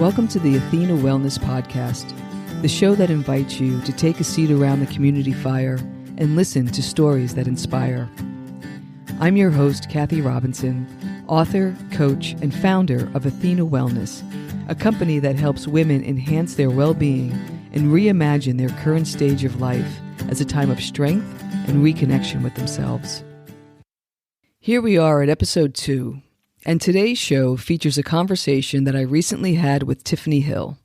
Welcome to the Athena Wellness Podcast, the show that invites you to take a seat around the community fire and listen to stories that inspire. I'm your host, Kathy Robinson, author, coach, and founder of Athena Wellness, a company that helps women enhance their well-being and reimagine their current stage of life as a time of strength and reconnection with themselves. Here we are at episode 2. And today's show features a conversation that I recently had with Tiffani Hill.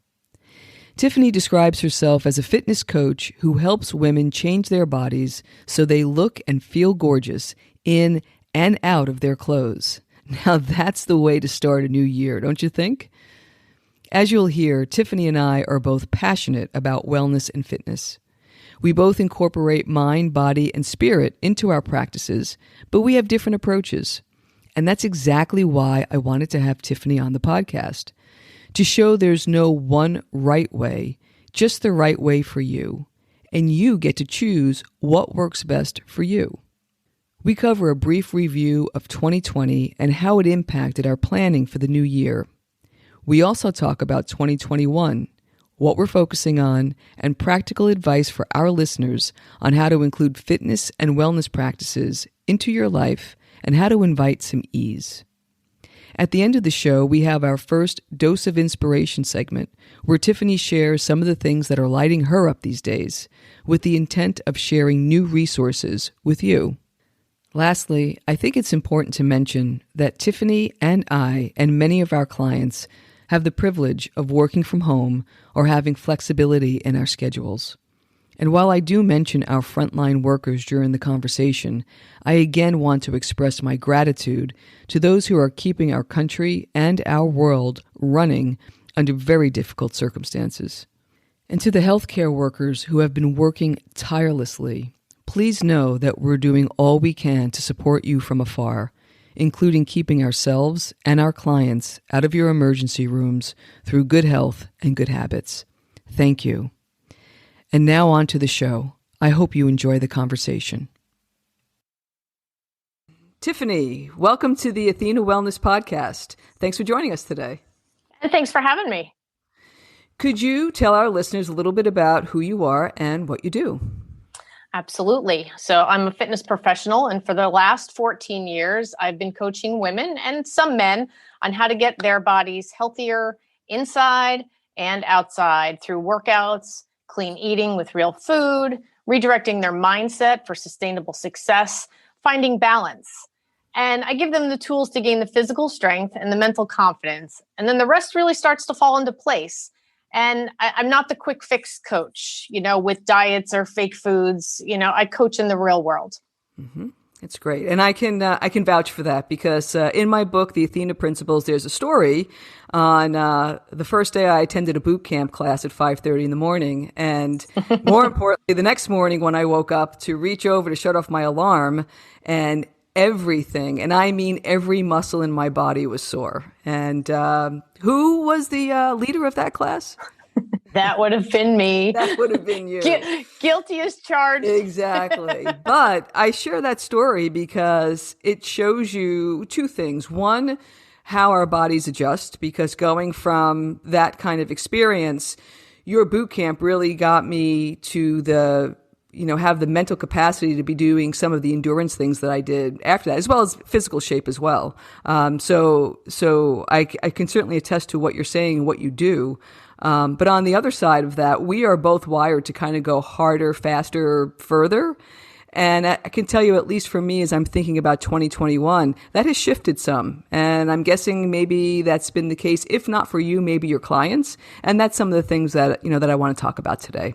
Tiffani describes herself as a fitness coach who helps women change their bodies so they look and feel gorgeous in and out of their clothes. Now that's the way to start a new year, don't you think? As you'll hear, Tiffani and I are both passionate about wellness and fitness. We both incorporate mind, body, and spirit into our practices, but we have different approaches. And that's exactly why I wanted to have Tiffani on the podcast, to show there's no one right way, just the right way for you, and you get to choose what works best for you. We cover a brief review of 2020 and how it impacted our planning for the new year. We also talk about 2021, what we're focusing on, and practical advice for our listeners on how to include fitness and wellness practices into your life and how to invite some ease. At the end of the show, we have our first Dose of Inspiration segment, where Tiffani shares some of the things that are lighting her up these days, with the intent of sharing new resources with you. Lastly, I think it's important to mention that Tiffani and I and many of our clients have the privilege of working from home or having flexibility in our schedules. And while I do mention our frontline workers during the conversation, I again want to express my gratitude to those who are keeping our country and our world running under very difficult circumstances. And to the healthcare workers who have been working tirelessly, please know that we're doing all we can to support you from afar, including keeping ourselves and our clients out of your emergency rooms through good health and good habits. Thank you. And now on to the show. I hope you enjoy the conversation. Tiffani, welcome to the Athena Wellness Podcast. Thanks for joining us today. And thanks for having me. Could you tell our listeners a little bit about who you are and what you do? Absolutely. So I'm a fitness professional, and for the last 14 years, I've been coaching women and some men on how to get their bodies healthier inside and outside through workouts, clean eating with real food, redirecting their mindset for sustainable success, finding balance. And I give them the tools to gain the physical strength and the mental confidence. And then the rest really starts to fall into place. And I'm not the quick fix coach, with diets or fake foods. I coach in the real world. Mm-hmm. It's great. And I can vouch for that because in my book, The Athena Principles, there's a story on the first day I attended a boot camp class at 5:30 in the morning. And more importantly, the next morning when I woke up to reach over to shut off my alarm, and everything, and I mean every muscle in my body was sore. And who was the leader of that class? That would have been me. That would have been you. Guilty as charged. Exactly. But I share that story because it shows you two things. One, how our bodies adjust, because going from that kind of experience, your boot camp really got me to have the mental capacity to be doing some of the endurance things that I did after that, as well as physical shape as well. So I can certainly attest to what you're saying and what you do. But on the other side of that, we are both wired to kind of go harder, faster, further. And I can tell you, at least for me, as I'm thinking about 2021, that has shifted some. And I'm guessing maybe that's been the case, if not for you, maybe your clients. And that's some of the things that, that I want to talk about today.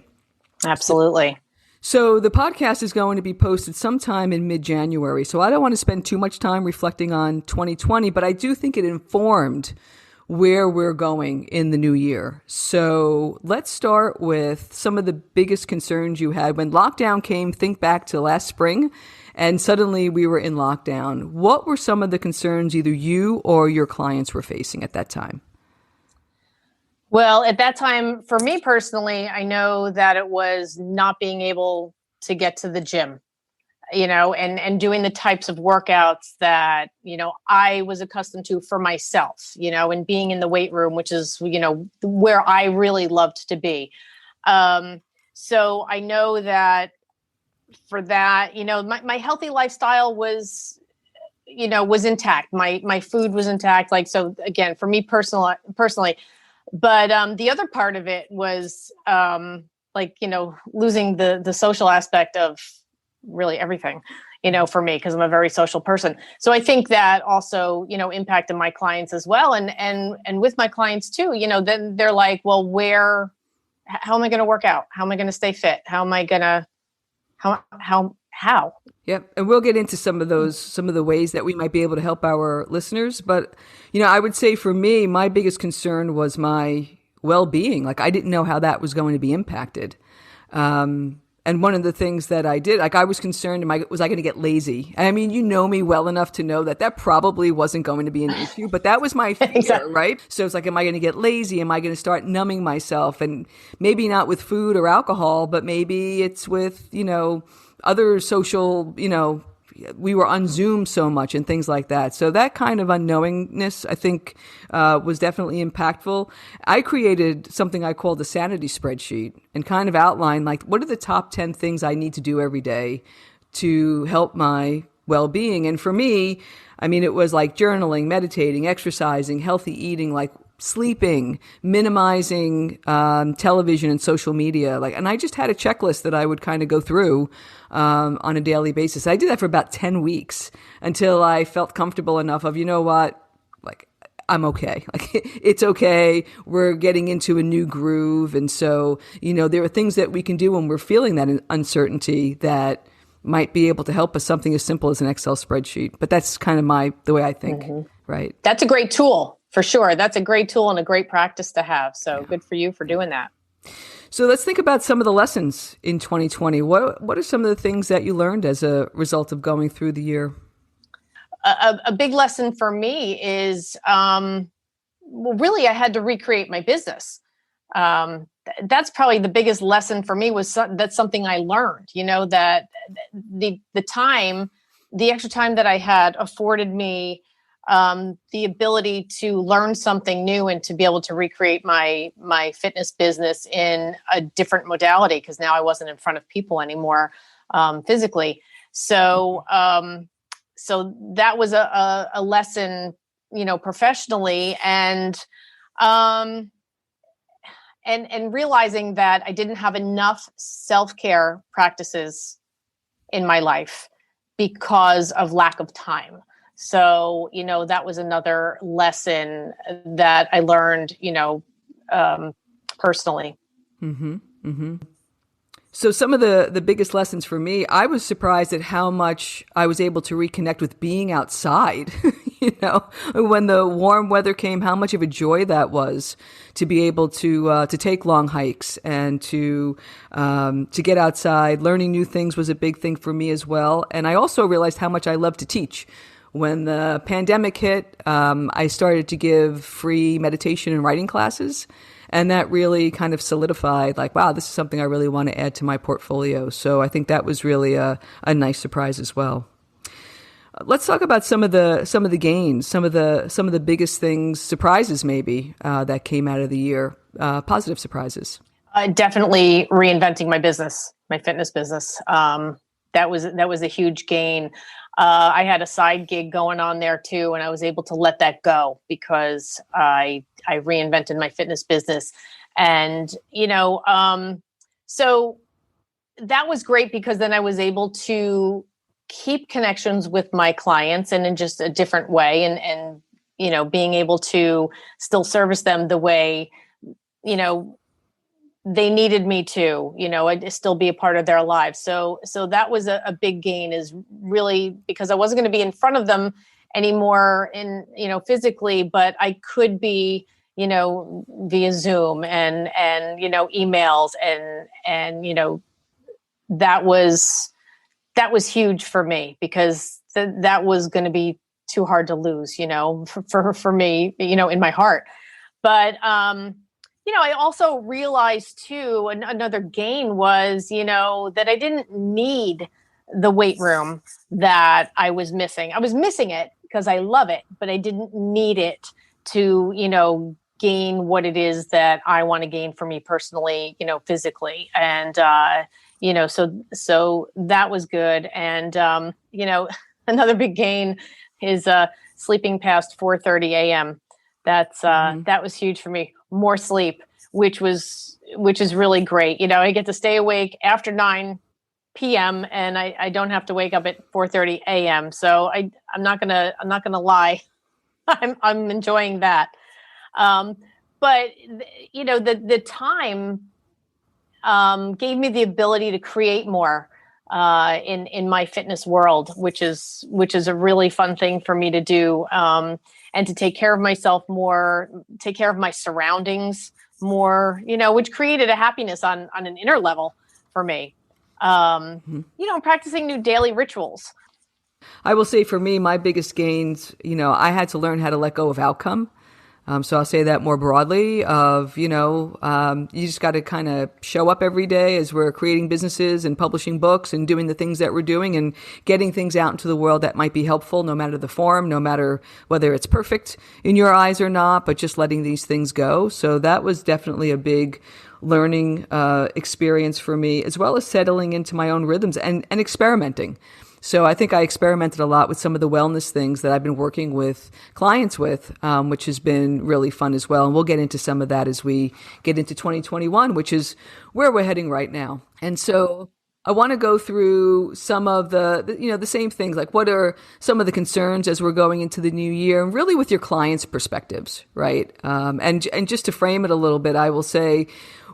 Absolutely. So the podcast is going to be posted sometime in mid-January. So I don't want to spend too much time reflecting on 2020, but I do think it informed where we're going in the new year. So let's start with some of the biggest concerns you had when lockdown came. Think back to last spring, and suddenly we were in lockdown. What were some of the concerns either you or your clients were facing at that time? Well, at that time, for me personally, I know that it was not being able to get to the gym. and doing the types of workouts that, I was accustomed to for myself, and being in the weight room, which is, where I really loved to be. So I know that for that, my healthy lifestyle was, was intact. My food was intact. Like, so again, for me personally, but the other part of it was losing the social aspect of really everything, for me, because I'm a very social person. So I think that also, impacted my clients as well. And with my clients too, then they're like, well, how am I going to work out? How am I going to stay fit? How am I going to, how? Yep. And we'll get into some of the ways that we might be able to help our listeners. But, I would say for me, my biggest concern was my well-being. Like, I didn't know how that was going to be impacted. And one of the things that I did, like, I was concerned, was I going to get lazy? I mean, you know me well enough to know that probably wasn't going to be an issue, but that was my fear, Exactly. right? So it's like, am I going to get lazy? Am I going to start numbing myself? And maybe not with food or alcohol, but maybe it's with, other social, we were on Zoom so much and things like that. So that kind of unknowingness, I think, was definitely impactful. I created something I called a sanity spreadsheet and kind of outlined, like, what are the top 10 things I need to do every day to help my well-being? And for me, I mean, it was like journaling, meditating, exercising, healthy eating, like sleeping, minimizing television and social media. And I just had a checklist that I would kind of go through on a daily basis. I did that for about 10 weeks until I felt comfortable enough of, like, I'm okay. Like, it's okay. We're getting into a new groove. And so, there are things that we can do when we're feeling that uncertainty that might be able to help us, something as simple as an Excel spreadsheet. But that's kind of the way I think, right? That's a great tool. For sure. That's a great tool and a great practice to have. So Good for you for doing that. So let's think about some of the lessons in 2020. What are some of the things that you learned as a result of going through the year? A big lesson for me is, really, I had to recreate my business. That's probably the biggest lesson for me, that's something I learned, that the extra time that I had afforded me the ability to learn something new and to be able to recreate my fitness business in a different modality, because now I wasn't in front of people anymore physically. So so that was a lesson, professionally, and realizing that I didn't have enough self-care practices in my life because of lack of time. So, that was another lesson that I learned, personally. Mm-hmm. Mm-hmm. So some of the biggest lessons for me, I was surprised at how much I was able to reconnect with being outside, when the warm weather came, how much of a joy that was to be able to take long hikes and to get outside. Learning new things was a big thing for me as well. And I also realized how much I love to teach. When the pandemic hit, I started to give free meditation and writing classes. And that really kind of solidified, like, wow, this is something I really want to add to my portfolio. So I think that was really a nice surprise as well. Let's talk about some of the gains, some of the biggest things, surprises maybe that came out of the year, positive surprises. Definitely reinventing my business, my fitness business. That was a huge gain. I had a side gig going on there too, and I was able to let that go because I reinvented my fitness business. And, so that was great because then I was able to keep connections with my clients and in just a different way, and being able to still service them the way, they needed me to, I'd still be a part of their lives. So that was a big gain, is really because I wasn't going to be in front of them anymore physically, but I could be, via Zoom and emails and that was huge for me because that was going to be too hard to lose, for me, in my heart. But, I also realized too, another gain was, that I didn't need the weight room that I was missing. I was missing it because I love it, but I didn't need it to, gain what it is that I want to gain for me personally, physically. And, so that was good. And, another big gain is sleeping past 4:30 a.m. That was huge for me. More sleep, which is really great. I get to stay awake after 9 p.m. and I don't have to wake up at 4:30 a.m. So I'm not gonna lie. I'm enjoying that. But the time gave me the ability to create more in my fitness world, which is a really fun thing for me to do, and to take care of myself more, take care of my surroundings more, which created a happiness on an inner level for me. Practicing new daily rituals. I will say for me, my biggest gains, I had to learn how to let go of outcome. So I'll say that more broadly of, you just got to kind of show up every day as we're creating businesses and publishing books and doing the things that we're doing and getting things out into the world that might be helpful, no matter the form, no matter whether it's perfect in your eyes or not, but just letting these things go. So that was definitely a big learning experience for me, as well as settling into my own rhythms and experimenting. So I think I experimented a lot with some of the wellness things that I've been working with clients with, which has been really fun as well. And we'll get into some of that as we get into 2021, which is where we're heading right now. And so I want to go through some of the same things, like what are some of the concerns as we're going into the new year, and really with your clients' perspectives, right? And just to frame it a little bit, I will say,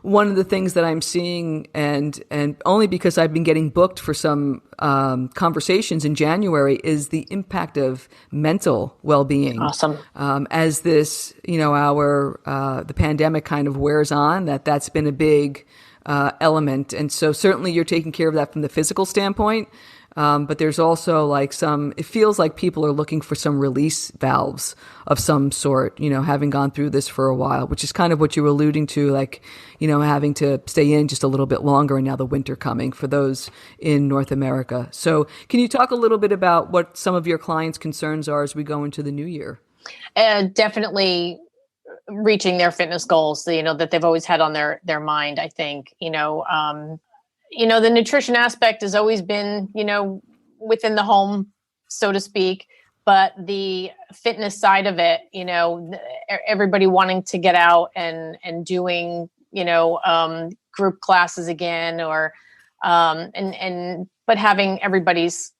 one of the things that I'm seeing, and only because I've been getting booked for some conversations in January, is the impact of mental well-being. Awesome. As this, the pandemic kind of wears on, that's been a big element. And so certainly you're taking care of that from the physical standpoint. But there's also it feels like people are looking for some release valves of some sort, having gone through this for a while, which is kind of what you were alluding to, having to stay in just a little bit longer, and now the winter coming for those in North America. So can you talk a little bit about what some of your clients' concerns are as we go into the new year? Definitely reaching their fitness goals, that they've always had on their mind, I think, the nutrition aspect has always been, within the home, so to speak, but the fitness side of it, everybody wanting to get out and doing, group classes again, or, but having everybody's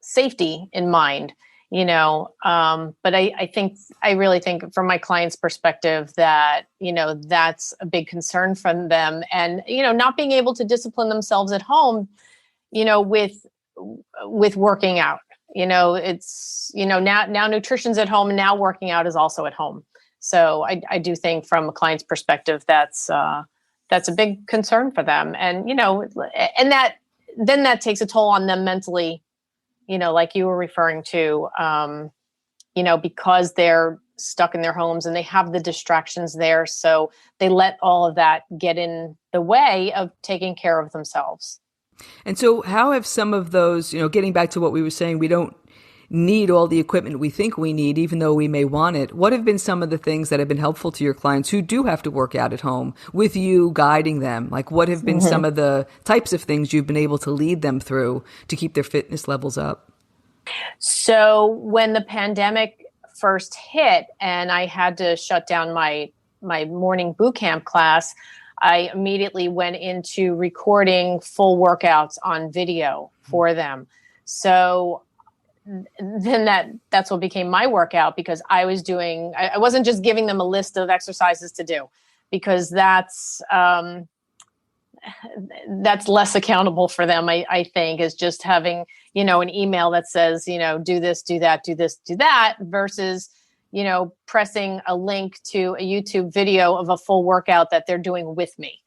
safety in mind, but I really think from my client's perspective that, that's a big concern from them, and, not being able to discipline themselves at home, with working out, it's, now nutrition's at home, and now working out is also at home. So I do think from a client's perspective, that's a big concern for them. And, and that takes a toll on them mentally, like you were referring to, because they're stuck in their homes and they have the distractions there. So they let all of that get in the way of taking care of themselves. And so how have some of those, getting back to what we were saying, we don't need all the equipment we think we need, even though we may want it. What have been some of the things that have been helpful to your clients who do have to work out at home with you guiding them? Like, what have been some of the types of things you've been able to lead them through to keep their fitness levels up? So when the pandemic first hit and I had to shut down my morning boot camp class, I immediately went into recording full workouts on video for them. So then that's what became my workout, because I wasn't just giving them a list of exercises to do, because that's less accountable for them, I think, is just having, an email that says, do this, do that, do this, do that, versus, pressing a link to a YouTube video of a full workout that they're doing with me.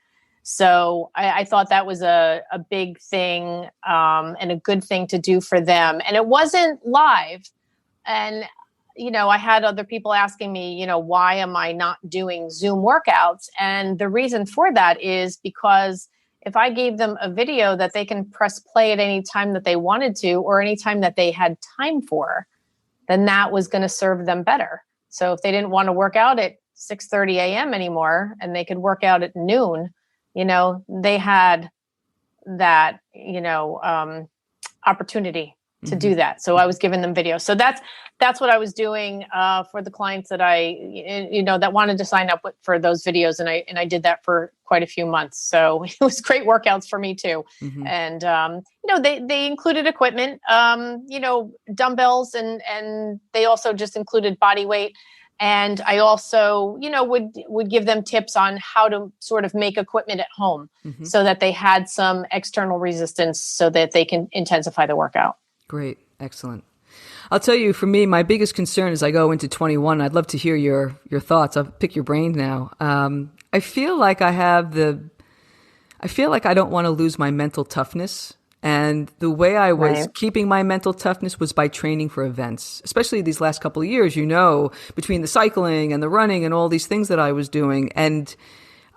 So I thought that was a big thing, and a good thing to do for them. And it wasn't live. And, I had other people asking me, why am I not doing Zoom workouts? And the reason for that is because if I gave them a video that they can press play at any time that they wanted to, or any time that they had time for, then that was going to serve them better. So if they didn't want to work out at 6:30 a.m. anymore, and they could work out at noon, they had that, opportunity to do that. So I was giving them videos. So that's what I was doing for the clients that that wanted to sign up for those videos. And I did that for quite a few months. So it was great workouts for me too. Mm-hmm. And, they included equipment, dumbbells, and they also just included body weight. And I also, would give them tips on how to sort of make equipment at home, mm-hmm. so that they had some external resistance so that they can intensify the workout. Great. Excellent. I'll tell you, for me, my biggest concern as I go into 21, I'd love to hear your thoughts. I'll pick your brain now. I feel like I don't want to lose my mental toughness. And the way I was keeping my mental toughness was by training for events, especially these last couple of years, between the cycling and the running and all these things that I was doing. And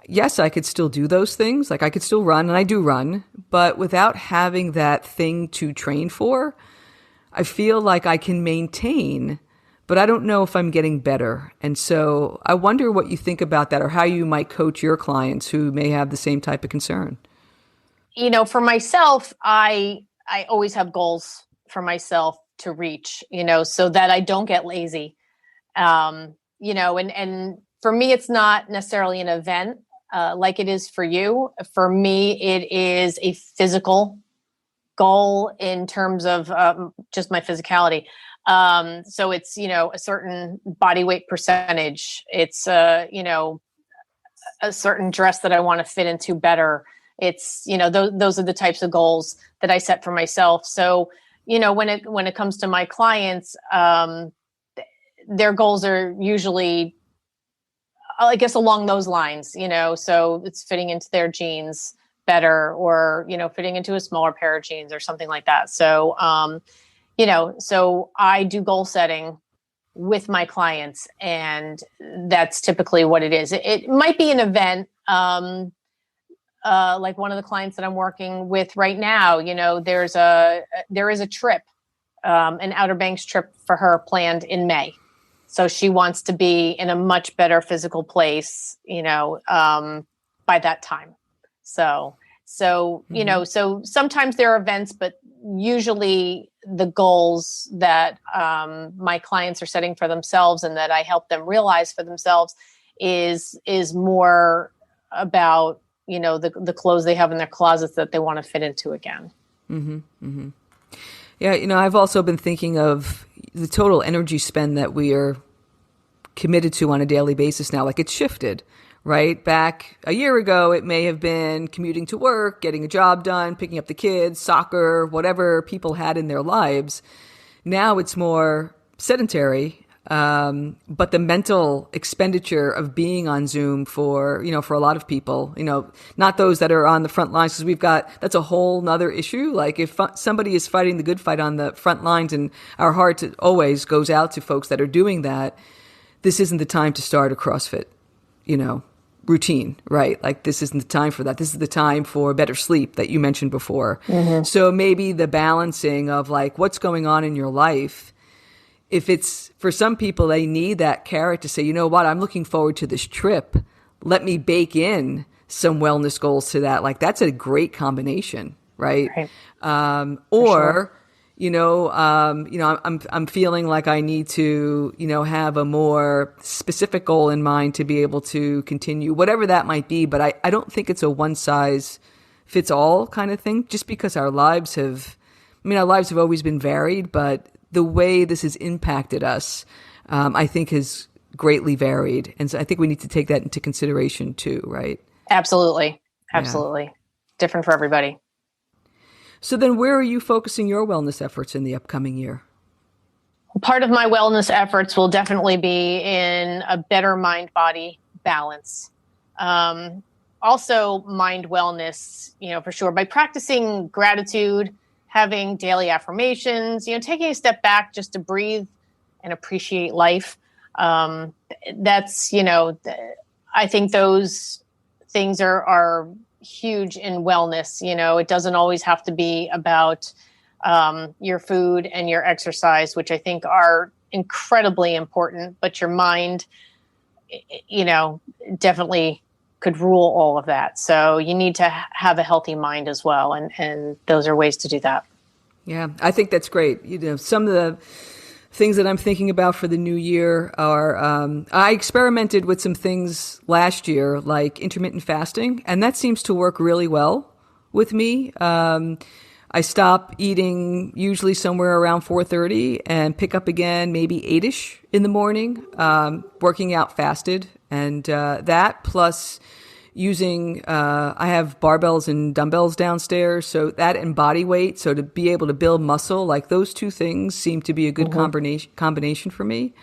yes, I could still do those things. Like I could still run, and I do run, but without having that thing to train for, I feel like I can maintain, but I don't know if I'm getting better. And so I wonder what you think about that, or how you might coach your clients who may have the same type of concern. For myself, I always have goals for myself to reach, so that I don't get lazy. And for me, it's not necessarily an event like it is for you. For me, it is a physical goal in terms of just my physicality. So it's, a certain body weight percentage. It's, a certain dress that I want to fit into better. It's, those are the types of goals that I set for myself. So, when it comes to my clients, their goals are usually, I guess, along those lines, so it's fitting into their jeans better, or, fitting into a smaller pair of jeans or something like that. So, so I do goal setting with my clients, and that's typically what it is. It might be an event, like one of the clients that I'm working with right now, there is a trip, an Outer Banks trip for her planned in May. So she wants to be in a much better physical place, by that time. So, Mm-hmm. so sometimes there are events, but usually the goals that my clients are setting for themselves and that I help them realize for themselves is more about, the clothes they have in their closets that they want to fit into again. Mm-hmm. Mm-hmm. Yeah. I've also been thinking of the total energy spend that we are committed to on a daily basis now. Like, it's shifted, right? Back a year ago, it may have been commuting to work, getting a job done, picking up the kids, soccer, whatever people had in their lives. Now it's more sedentary. But the mental expenditure of being on Zoom for a lot of people, not those that are on the front lines, because that's a whole nother issue. Like, if somebody is fighting the good fight on the front lines, and our heart always goes out to folks that are doing that, this isn't the time to start a CrossFit, routine, right? Like, this isn't the time for that. This is the time for better sleep that you mentioned before. Mm-hmm. So maybe the balancing of like what's going on in your life. If it's, for some people, they need that carrot to say, you know what, I'm looking forward to this trip. Let me bake in some wellness goals to that. Like, that's a great combination, right? Or, sure. I'm feeling like I need to, have a more specific goal in mind to be able to continue, whatever that might be. But I don't think it's a one size fits all kind of thing, just because our lives have always been varied, but the way this has impacted us, I think, has greatly varied. And so I think we need to take that into consideration too, right? Absolutely. Yeah. Different for everybody. So then where are you focusing your wellness efforts in the upcoming year? Part of my wellness efforts will definitely be in a better mind-body balance. Also mind wellness, for sure, by practicing gratitude, having daily affirmations, taking a step back just to breathe and appreciate life. That's, I think those things are huge in wellness. It doesn't always have to be about your food and your exercise, which I think are incredibly important, but your mind, definitely could rule all of that. So you need to have a healthy mind as well. And those are ways to do that. Yeah, I think that's great. Some of the things that I'm thinking about for the new year are, I experimented with some things last year, like intermittent fasting, and that seems to work really well with me. I stop eating usually somewhere around 4:30 and pick up again maybe 8ish in the morning, working out fasted. And that plus using, I have barbells and dumbbells downstairs, so that and body weight. So to be able to build muscle, like those two things seem to be a good combination for me.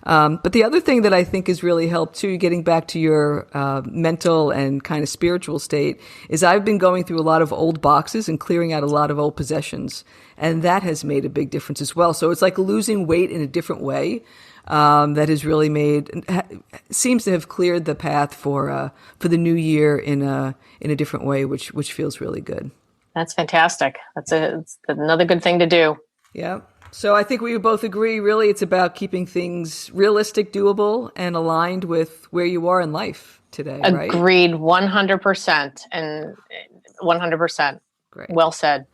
But the other thing that I think has really helped too, getting back to your mental and kind of spiritual state, is I've been going through a lot of old boxes and clearing out a lot of old possessions. And that has made a big difference as well. So it's like losing weight in a different way. That has really seems to have cleared the path for the new year in a different way, which feels really good. That's fantastic. It's another good thing to do. Yeah. So I think we both agree, really, it's about keeping things realistic, doable, and aligned with where you are in life today, right? Agreed, 100%, and 100%. Great. Well said.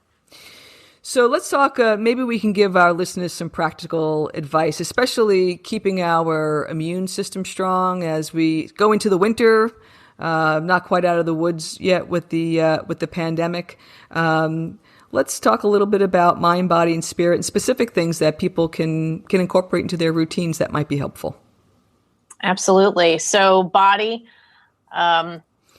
So let's talk, maybe we can give our listeners some practical advice, especially keeping our immune system strong as we go into the winter, not quite out of the woods yet with the pandemic. Let's talk a little bit about mind, body, and spirit, and specific things that people can incorporate into their routines that might be helpful. Absolutely. So body,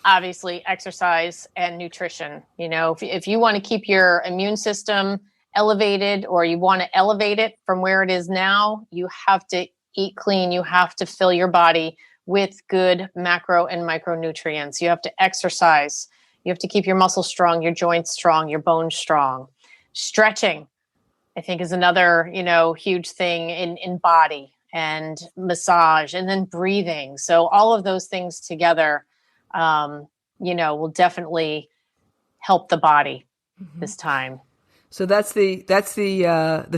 obviously exercise and nutrition. If you want to keep your immune system elevated, or you want to elevate it from where it is now, you have to eat clean. You have to fill your body with good macro and micronutrients. You have to exercise. You have to keep your muscles strong, your joints strong, your bones strong. Stretching, I think, is another, huge thing in body, and massage, and then breathing. So all of those things together, will definitely help the body this time. So that's the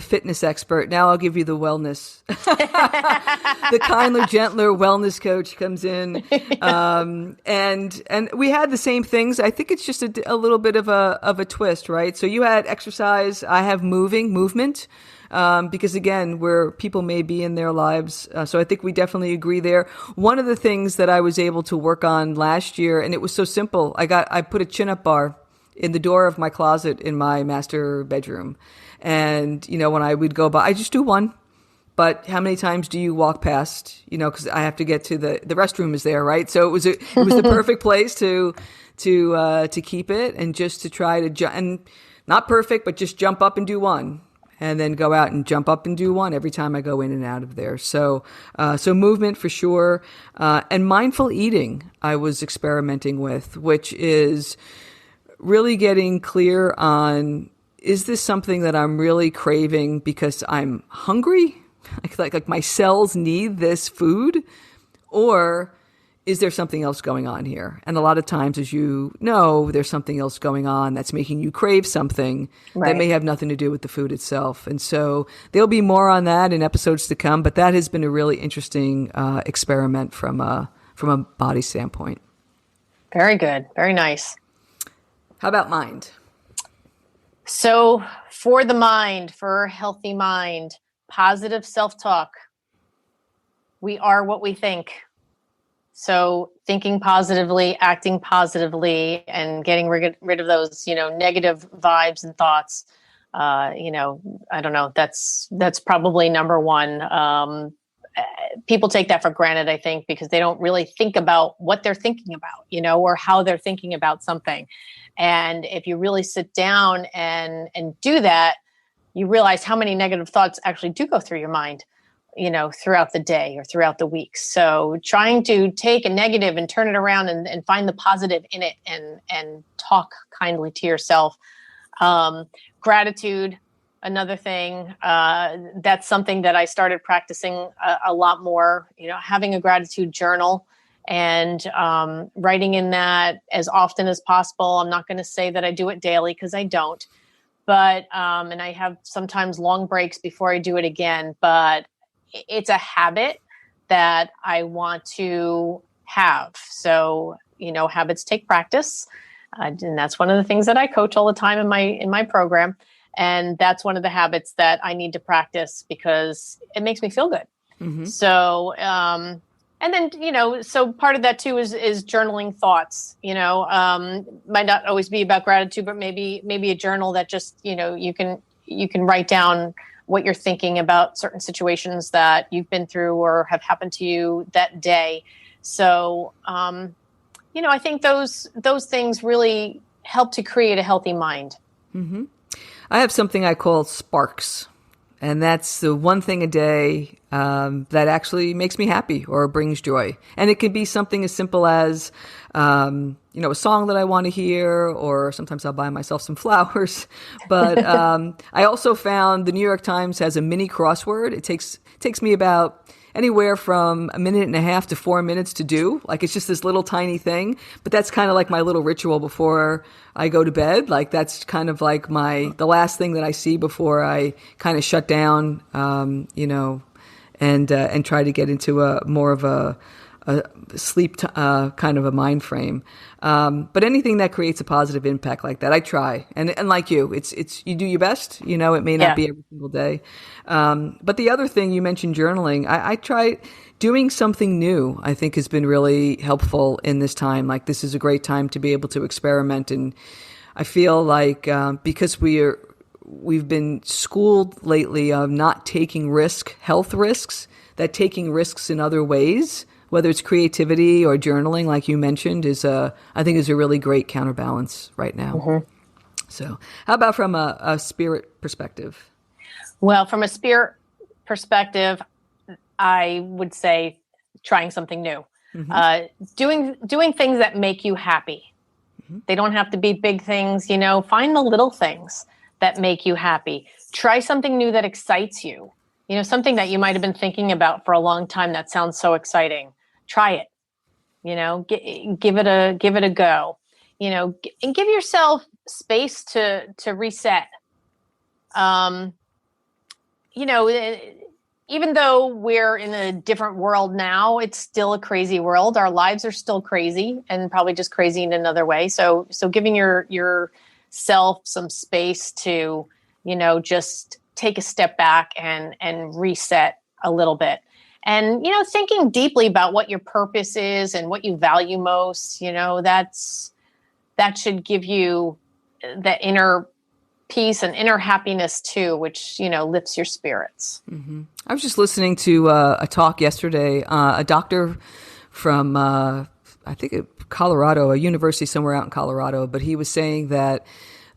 fitness expert. Now I'll give you the wellness. The kinder, gentler wellness coach comes in, and we had the same things. I think it's just a little bit of a twist, right? So you had exercise. I have movement. Because again, where people may be in their lives. So I think we definitely agree there. One of the things that I was able to work on last year, and it was so simple. I put a chin-up bar in the door of my closet in my master bedroom. And, when I would go by, I just do one. But how many times do you walk past, because I have to get to the restroom is there, right? So it was the perfect place to keep it, and just to try to and not perfect, but just jump up and do one. And then go out and jump up and do one every time I go in and out of there. So movement for sure. And mindful eating I was experimenting with, which is really getting clear on, is this something that I'm really craving because I'm hungry? Like my cells need this food? Or is there something else going on here? And a lot of times, as you know, there's something else going on that's making you crave something that may have nothing to do with the food itself. And so there'll be more on that in episodes to come, but that has been a really interesting experiment from a body standpoint. Very good. Very nice. How about mind? So for the mind, for a healthy mind, positive self-talk. We are what we think. So thinking positively, acting positively, and getting rid of those, negative vibes and thoughts. I don't know. That's probably number one. People take that for granted, I think, because they don't really think about what they're thinking about, or how they're thinking about something. And if you really sit down and do that, you realize how many negative thoughts actually do go through your mind, throughout the day or throughout the week. So trying to take a negative and turn it around and find the positive in it, and talk kindly to yourself. Gratitude, another thing, that's something that I started practicing a lot more, having a gratitude journal and writing in that as often as possible. I'm not going to say that I do it daily because I don't, but and I have sometimes long breaks before I do it again, but it's a habit that I want to have. So, habits take practice. And that's one of the things that I coach all the time in my program. And that's one of the habits that I need to practice because it makes me feel good. Mm-hmm. So, and then, so part of that too is journaling thoughts, might not always be about gratitude, but maybe a journal that just, you can write down what you're thinking about certain situations that you've been through or have happened to you that day. So, I think those things really help to create a healthy mind. Mm-hmm. I have something I call sparks, and that's the one thing a day that actually makes me happy or brings joy. And it can be something as simple as, a song that I want to hear, or sometimes I'll buy myself some flowers. But I also found the New York Times has a mini crossword. It takes me about anywhere from a minute and a half to 4 minutes to do. Like, it's just this little tiny thing, but that's kind of like my little ritual before I go to bed. Like, that's kind of like the last thing that I see before I kind of shut down, and try to get into a more of a sleep kind of a mind frame. But anything that creates a positive impact like that, I try. And like you, it's you do your best. It may not be every single day. But the other thing you mentioned, journaling, I try doing something new. I think has been really helpful in this time. Like, this is a great time to be able to experiment. And I feel like because we've been schooled lately of not taking health risks, that taking risks in other ways, whether it's creativity or journaling, like you mentioned, I think is a really great counterbalance right now. Mm-hmm. So how about from a spirit perspective? Well, from a spirit perspective, I would say trying something new, mm-hmm. Doing things that make you happy. Mm-hmm. They don't have to be big things, find the little things that make you happy. Try something new that excites you. Something that you might have been thinking about for a long time that sounds so exciting. Try it, give it a go, and give yourself space to reset. Even though we're in a different world now, it's still a crazy world. Our lives are still crazy, and probably just crazy in another way. So giving yourself some space to, just take a step back and reset a little bit. And, thinking deeply about what your purpose is and what you value most, that should give you that inner peace and inner happiness too, which, lifts your spirits. Mm-hmm. I was just listening to a talk yesterday, a doctor from, I think Colorado, a university somewhere out in Colorado, but he was saying that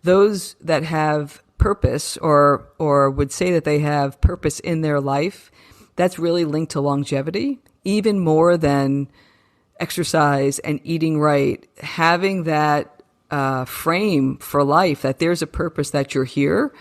those that have purpose or would say that they have purpose in their life, that's really linked to longevity, even more than exercise and eating right. Having that frame for life, that there's a purpose, that you're here,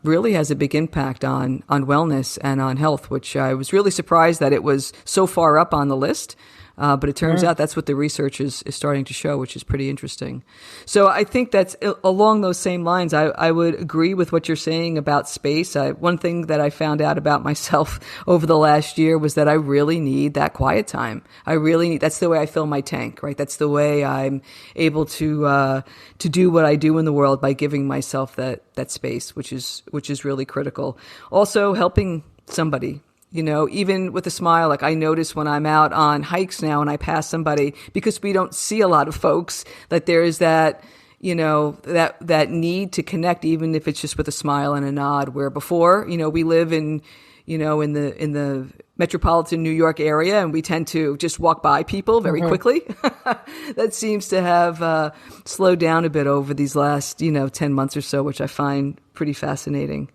really has a big impact on wellness and on health, which I was really surprised that it was so far up on the list. But it turns out that's what the research is starting to show, which is pretty interesting. So I think that's along those same lines. I would agree with what you're saying about space. One thing that I found out about myself over the last year was that I really need that quiet time. That's the way I fill my tank, right? That's the way I'm able to do what I do in the world, by giving myself that space, which is really critical. Also helping somebody. Even with a smile, like I notice when I'm out on hikes now and I pass somebody, because we don't see a lot of folks, that there is that, that need to connect, even if it's just with a smile and a nod, where before, we live in the metropolitan New York area, and we tend to just walk by people very quickly. That seems to have slowed down a bit over these last, 10 months or so, which I find pretty fascinating.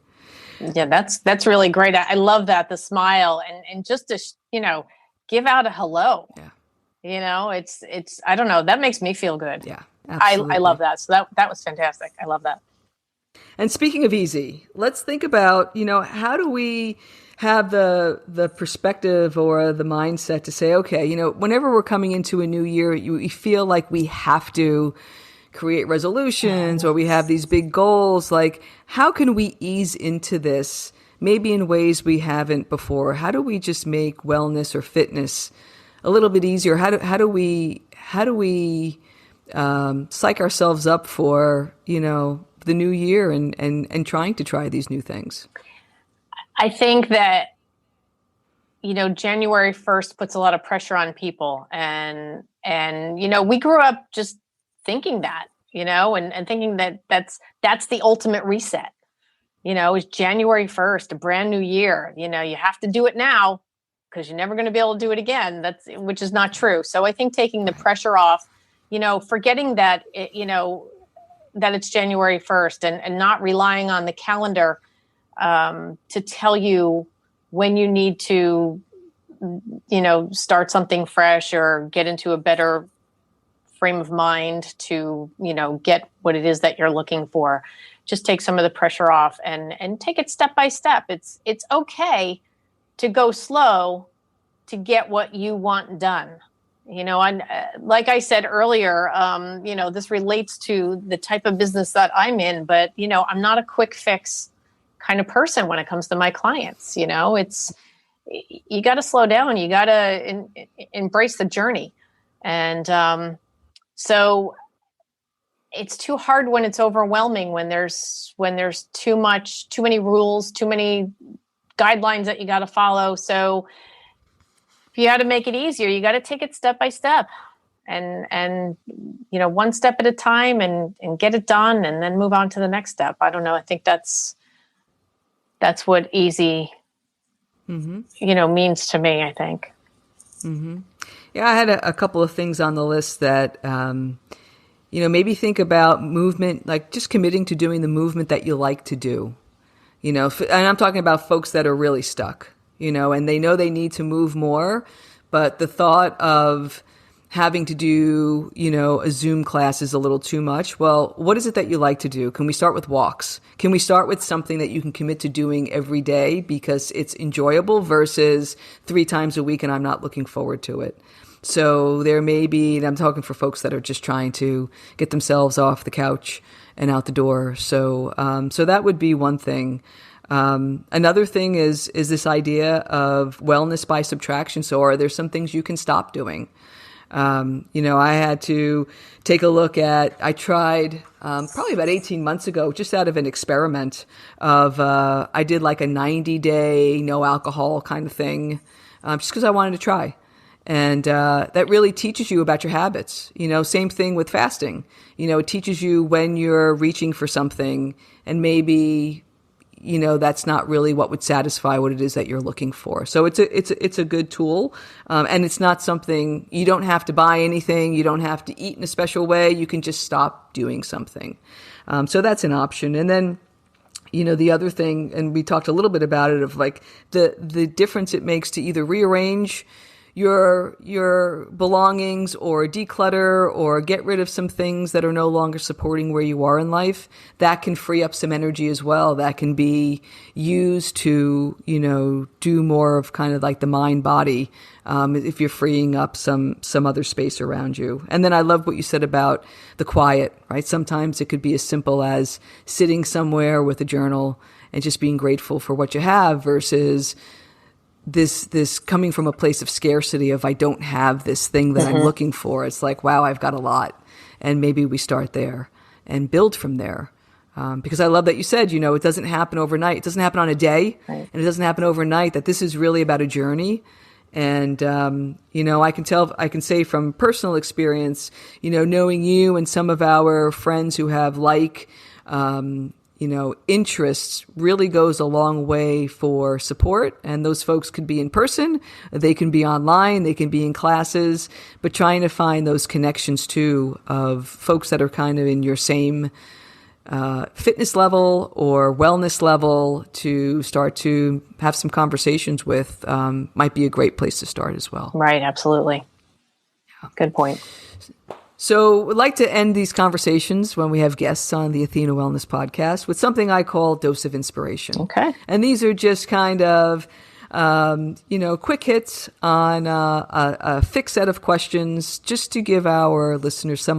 Yeah, that's really great. I love that, the smile and just to, give out a hello. Yeah. It's, I don't know, that makes me feel good. Yeah, absolutely. I love that. So that was fantastic. I love that. And speaking of easy, let's think about, how do we have the perspective or the mindset to say, okay, whenever we're coming into a new year, you feel like we have to create resolutions or we have these big goals. Like, how can we ease into this maybe in ways we haven't before? How do we just make wellness or fitness a little bit easier? How do we psych ourselves up for, the new year and trying to try these new things? I think that, January 1st puts a lot of pressure on people, and we grew up just thinking that, and thinking that that's the ultimate reset. It's January 1st, a brand new year. You have to do it now because you're never going to be able to do it again. Which is not true. So I think taking the pressure off, forgetting that, that it's January 1st and not relying on the calendar to tell you when you need to, start something fresh or get into a better frame of mind to, get what it is that you're looking for. Just take some of the pressure off and take it step by step. It's okay to go slow to get what you want done. And like I said earlier, this relates to the type of business that I'm in, but, I'm not a quick fix kind of person when it comes to my clients. You got to slow down. You got to embrace the journey. And so it's too hard when it's overwhelming, when there's too many rules, too many guidelines that you got to follow. So if you had to make it easier, you got to take it step by step and one step at a time and get it done and then move on to the next step. I don't know. I think that's what easy, means to me, I think. Mm-hmm. Yeah, I had a couple of things on the list that, maybe think about movement, like just committing to doing the movement that you like to do, and I'm talking about folks that are really stuck, and they know they need to move more, but the thought of having to do, a Zoom class is a little too much. Well, what is it that you like to do? Can we start with walks? Can we start with something that you can commit to doing every day because it's enjoyable versus 3 times a week and I'm not looking forward to it? So there may be, and I'm talking for folks that are just trying to get themselves off the couch and out the door. So that would be one thing. Another thing is this idea of wellness by subtraction. So are there some things you can stop doing? I had to take a look at, I tried, probably about 18 months ago, just out of an experiment of, I did like a 90-day no alcohol kind of thing, just because I wanted to try. And, that really teaches you about your habits. Same thing with fasting. It teaches you when you're reaching for something and maybe, that's not really what would satisfy what it is that you're looking for. So it's a good tool. And it's not something, you don't have to buy anything. You don't have to eat in a special way. You can just stop doing something. So that's an option. And then, the other thing, and we talked a little bit about it, of like the difference it makes to either rearrange your belongings or declutter or get rid of some things that are no longer supporting where you are in life. That can free up some energy as well. That can be used to, do more of kind of like the mind body, if you're freeing up some other space around you. And then I love what you said about the quiet, right? Sometimes it could be as simple as sitting somewhere with a journal and just being grateful for what you have versus this coming from a place of scarcity of I don't have this thing that I'm looking for. It's like, wow, I've got a lot. And maybe we start there and build from there. Because I love that you said, it doesn't happen overnight. It doesn't happen on a day, right. And it doesn't happen overnight, that this is really about a journey. And, I can say from personal experience, knowing you and some of our friends who have interests really goes a long way for support. And those folks could be in person, they can be online, they can be in classes, but trying to find those connections too of folks that are kind of in your same fitness level or wellness level to start to have some conversations with might be a great place to start as well. Right, absolutely. Yeah. Good point. So we'd like to end these conversations when we have guests on the Athena Wellness Podcast with something I call Dose of Inspiration. Okay. And these are just kind of quick hits on a fixed set of questions just to give our listeners some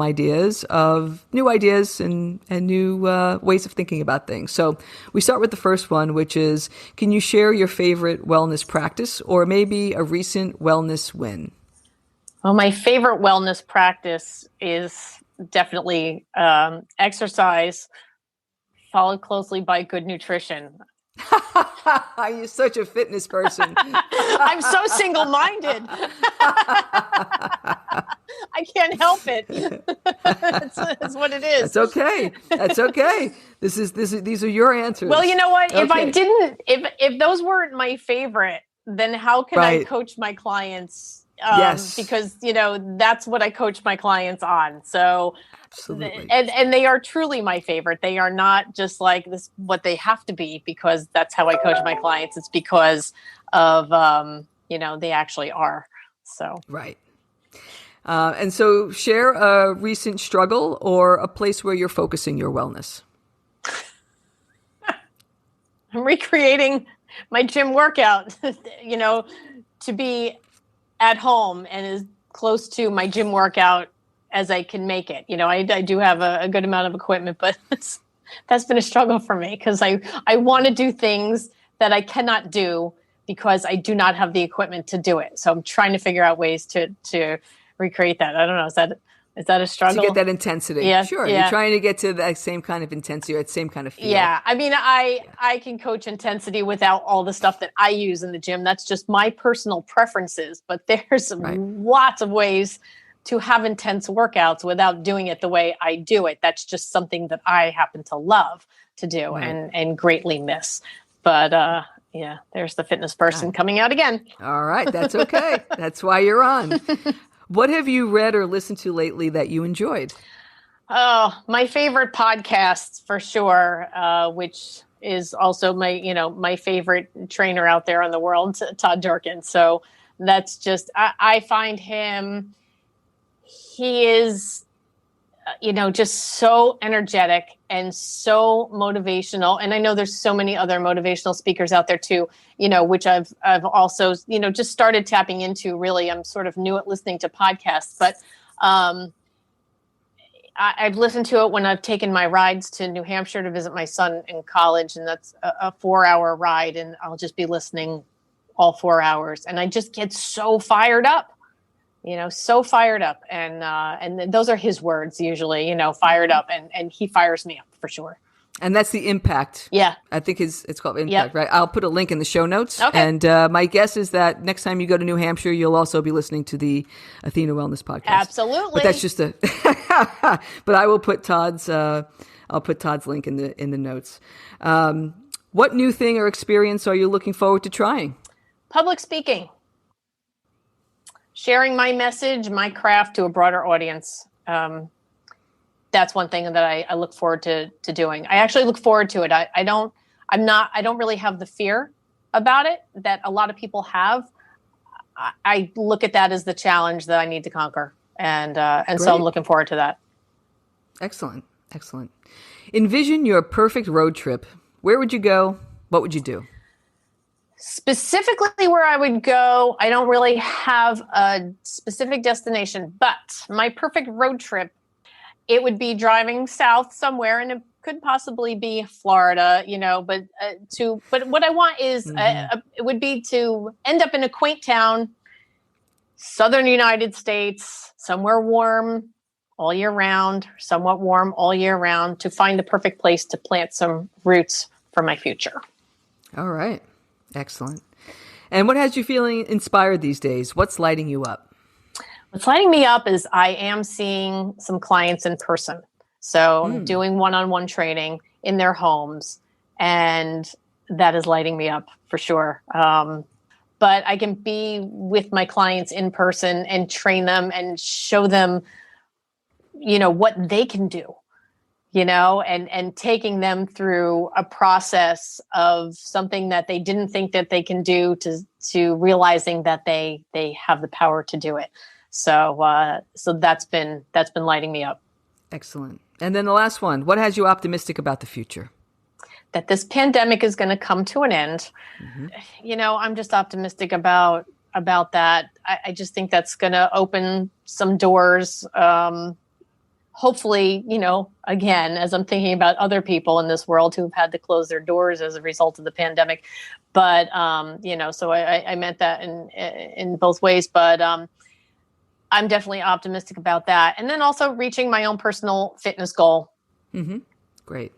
new ideas and new ways of thinking about things. So we start with the first one, which is, can you share your favorite wellness practice or maybe a recent wellness win? Well, my favorite wellness practice is definitely exercise, followed closely by good nutrition. You're such a fitness person. I'm so single-minded. I can't help it. That's what it is. That's okay. These are your answers. Well, you know what? Okay. If those weren't my favorite, then how can I coach my clients? Yes. Because, that's what I coach my clients on. So, absolutely. And they are truly my favorite. They are not just like this, what they have to be, because that's how I coach my clients. It's because of, they actually are. So. Right. And so share a recent struggle or a place where you're focusing your wellness. I'm recreating my gym workout, to be at home and as close to my gym workout as I can make it. I do have a good amount of equipment, but that's been a struggle for me because I want to do things that I cannot do because I do not have the equipment to do it. So I'm trying to figure out ways to recreate that. I don't know. Is that a struggle? To get that intensity. Yeah. Sure. Yeah. You're trying to get to that same kind of intensity or that same kind of feel. Yeah. I mean, I can coach intensity without all the stuff that I use in the gym. That's just my personal preferences. But there's lots of ways to have intense workouts without doing it the way I do it. That's just something that I happen to love to do and greatly miss. But there's the fitness person coming out again. All right. That's okay. That's why you're on. What have you read or listened to lately that you enjoyed? Oh, my favorite podcasts for sure, which is also my favorite trainer out there in the world, Todd Durkin. So that's just, I find he is, just so energetic and so motivational. And I know there's so many other motivational speakers out there too, which I've also, just started tapping into. Really, I'm sort of new at listening to podcasts, but I've listened to it when I've taken my rides to New Hampshire to visit my son in college. And that's a 4-hour ride. And I'll just be listening all 4 hours. And I just get so fired up. So fired up. And those are his words usually, fired up, and he fires me up for sure. And that's the Impact. Yeah. I think it's called Impact, right? I'll put a link in the show notes. Okay. And my guess is that next time you go to New Hampshire, you'll also be listening to the Athena Wellness podcast. Absolutely. But that's just but I will put Todd's link in the notes. What new thing or experience are you looking forward to trying? Public speaking. Sharing my message, my craft to a broader audience. That's one thing that I look forward to doing. I actually look forward to it. I don't really have the fear about it that a lot of people have. I look at that as the challenge that I need to conquer. And so I'm looking forward to that. Excellent. Envision your perfect road trip. Where would you go? What would you do? Specifically where I would go, I don't really have a specific destination, but my perfect road trip, it would be driving south somewhere, and it could possibly be Florida, but what I want is it would be to end up in a quaint town, southern United States, somewhere warm all year round, somewhat warm all year round, to find the perfect place to plant some roots for my future. All right. Excellent. And what has you feeling inspired these days? What's lighting you up? What's lighting me up is I am seeing some clients in person. So I'm doing one-on-one training in their homes, and that is lighting me up for sure. But I can be with my clients in person and train them and show them, what they can do. And taking them through a process of something that they didn't think that they can do to realizing that they have the power to do it. So that's been lighting me up. Excellent. And then the last one, what has you optimistic about the future? that this pandemic is going to come to an end. I'm just optimistic about that. I just think that's going to open some doors. Hopefully, again, as I'm thinking about other people in this world who've had to close their doors as a result of the pandemic. But, so I meant that in both ways, but I'm definitely optimistic about that. And then also reaching my own personal fitness goal. Great.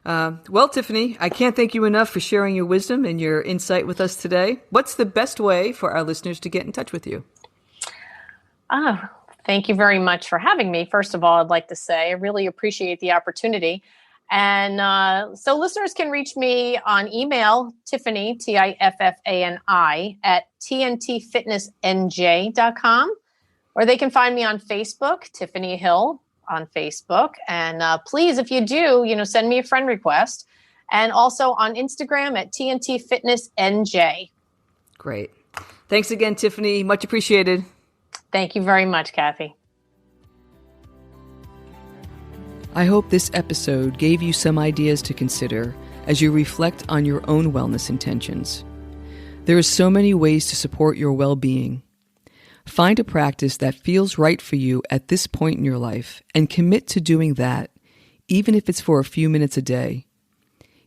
Well, Tiffani, I can't thank you enough for sharing your wisdom and your insight with us today. What's the best way for our listeners to get in touch with you? Thank you very much for having me. First of all, I'd like to say I really appreciate the opportunity. And so listeners can reach me on email, Tiffani, Tiffani, at tntfitnessnj.com, or they can find me on Facebook, Tiffani Hill on Facebook. And please, if you do, send me a friend request. And also on Instagram at tntfitnessnj. Great. Thanks again, Tiffani. Much appreciated. Thank you very much, Kathy. I hope this episode gave you some ideas to consider as you reflect on your own wellness intentions. There are so many ways to support your well-being. Find a practice that feels right for you at this point in your life and commit to doing that, even if it's for a few minutes a day.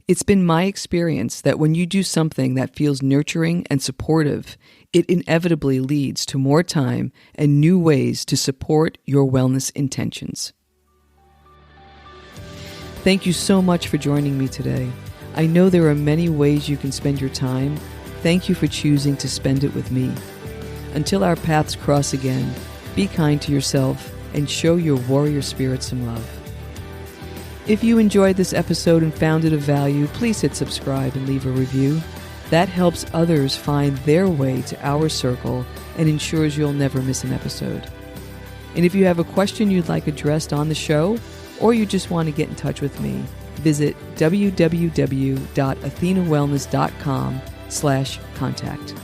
It's been my experience that when you do something that feels nurturing and supportive, it inevitably leads to more time and new ways to support your wellness intentions. Thank you so much for joining me today. I know there are many ways you can spend your time. Thank you for choosing to spend it with me. Until our paths cross again, be kind to yourself and show your warrior spirit some love. If you enjoyed this episode and found it of value, please hit subscribe and leave a review. That helps others find their way to our circle and ensures you'll never miss an episode. And if you have a question you'd like addressed on the show, or you just want to get in touch with me, visit www.athenawellness.com/contact.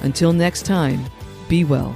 Until next time, be well.